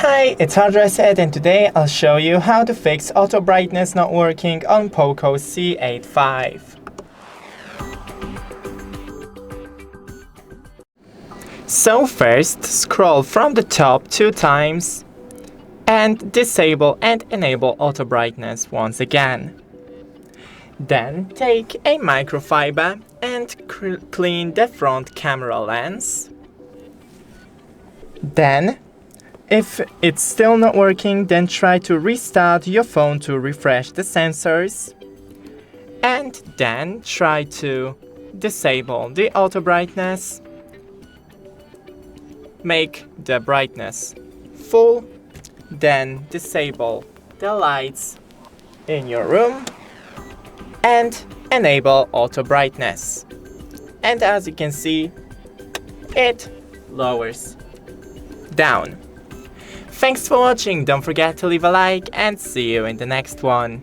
Hi, it's HardReset and today I'll show you how to fix auto brightness not working on POCO C85. So first, scroll from the top 2 times and disable and enable auto brightness once again. Then take a microfiber and clean the front camera lens. Then, if it's still not working, then try to restart your phone to refresh the sensors. And then try to disable the auto brightness. Make the brightness full. Then disable the lights in your room. And enable auto brightness. And as you can see, it lowers down. Thanks for watching, don't forget to leave a like and see you in the next one.